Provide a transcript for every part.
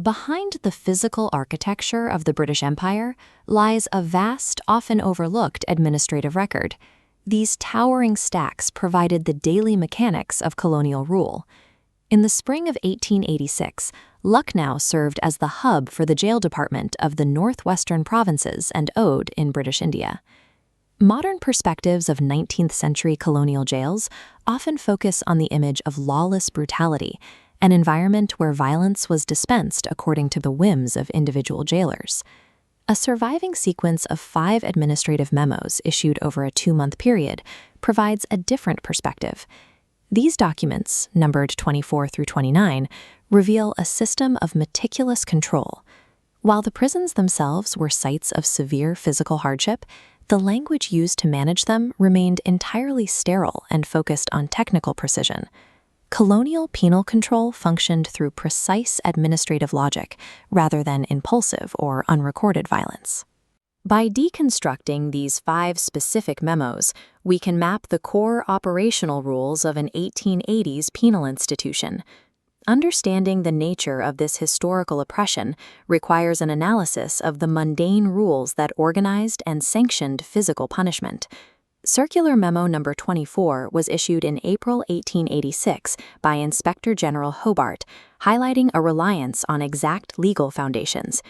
Behind the physical architecture of the British Empire lies a vast, often overlooked administrative record. These towering stacks provided the daily mechanics of colonial rule. In the spring of 1886, Lucknow served as the hub for the jail department of the northwestern provinces and Oudh in British India. Modern perspectives of 19th-century colonial jails often focus on the image of lawless brutality, an environment where violence was dispensed according to the whims of individual jailers. A surviving sequence of 5 administrative memos issued over a 2-month period provides a different perspective. These documents, numbered 24 through 29, reveal a system of meticulous control. While the prisons themselves were sites of severe physical hardship, the language used to manage them remained entirely sterile and focused on technical precision. Colonial penal control functioned through precise administrative logic rather than impulsive or unrecorded violence. By deconstructing these 5 specific memos, we can map the core operational rules of an 1880s penal institution. Understanding the nature of this historical oppression requires an analysis of the mundane rules that organized and sanctioned physical punishment. Circular Memo Number 24 was issued in April 1886 by Inspector General Hobart, highlighting a reliance on exact legal foundations.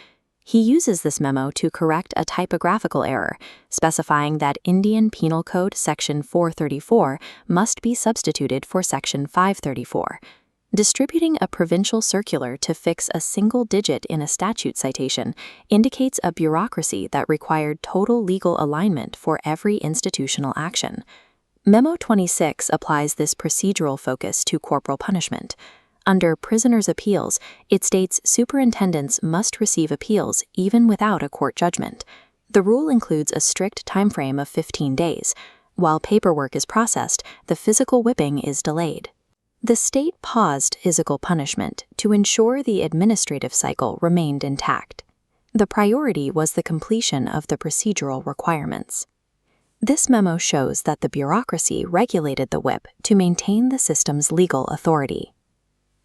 He uses this memo to correct a typographical error, specifying that Indian Penal Code Section 434 must be substituted for Section 534. Distributing a provincial circular to fix a single digit in a statute citation indicates a bureaucracy that required total legal alignment for every institutional action. Memo 26 applies this procedural focus to corporal punishment. Under prisoners' appeals, it states superintendents must receive appeals even without a court judgment. The rule includes a strict timeframe of 15 days. While paperwork is processed, the physical whipping is delayed. The state paused physical punishment to ensure the administrative cycle remained intact. The priority was the completion of the procedural requirements. This memo shows that the bureaucracy regulated the whip to maintain the system's legal authority.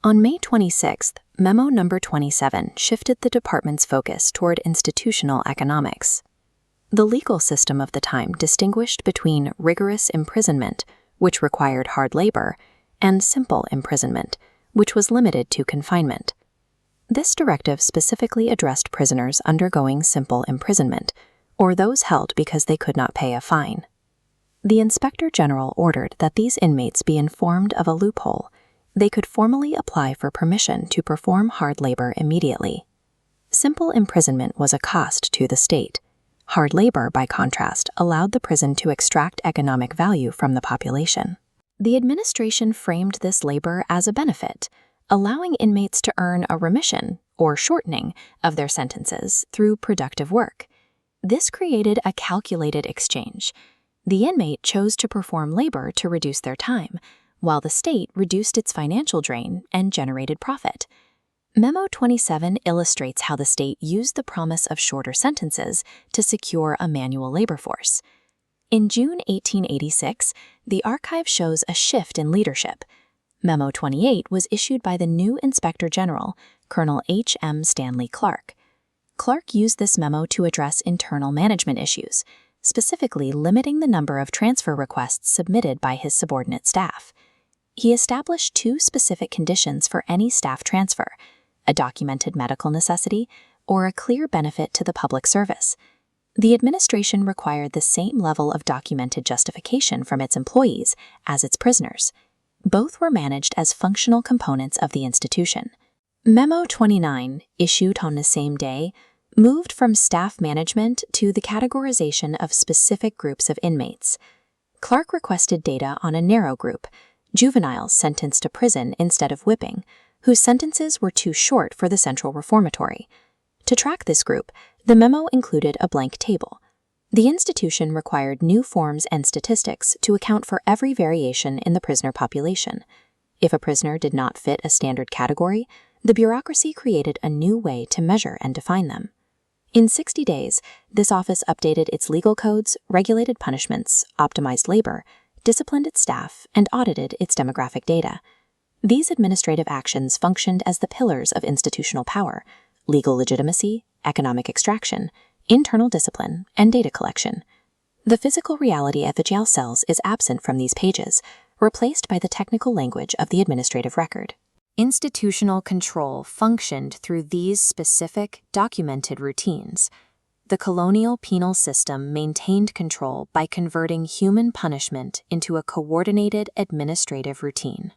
On May 26th, Memo Number 27 shifted the department's focus toward institutional economics. The legal system of the time distinguished between rigorous imprisonment, which required hard labor, and simple imprisonment, which was limited to confinement. This directive specifically addressed prisoners undergoing simple imprisonment, or those held because they could not pay a fine. The Inspector General ordered that these inmates be informed of a loophole. They could formally apply for permission to perform hard labor immediately. Simple imprisonment was a cost to the state. Hard labor, by contrast, allowed the prison to extract economic value from the population. The administration framed this labor as a benefit, allowing inmates to earn a remission, or shortening, of their sentences through productive work. This created a calculated exchange. The inmate chose to perform labor to reduce their time, while the state reduced its financial drain and generated profit. Memo 27 illustrates how the state used the promise of shorter sentences to secure a manual labor force. In June 1886, the archive shows a shift in leadership. Memo 28 was issued by the new Inspector General, Colonel H. M. Stanley Clark. Clark used this memo to address internal management issues, specifically limiting the number of transfer requests submitted by his subordinate staff. He established 2 specific conditions for any staff transfer: a documented medical necessity or a clear benefit to the public service. The administration required the same level of documented justification from its employees as its prisoners. Both were managed as functional components of the institution. Memo 29, issued on the same day, moved from staff management to the categorization of specific groups of inmates. Clark requested data on a narrow group, juveniles sentenced to prison instead of whipping, whose sentences were too short for the Central Reformatory. To track this group, the memo included a blank table. The institution required new forms and statistics to account for every variation in the prisoner population. If a prisoner did not fit a standard category, the bureaucracy created a new way to measure and define them. In 60 days, this office updated its legal codes, regulated punishments, optimized labor, disciplined its staff, and audited its demographic data. These administrative actions functioned as the pillars of institutional power: legal legitimacy, economic extraction, internal discipline, and data collection. The physical reality of the jail cells is absent from these pages, replaced by the technical language of the administrative record. Institutional control functioned through these specific, documented routines. The colonial penal system maintained control by converting human punishment into a coordinated administrative routine.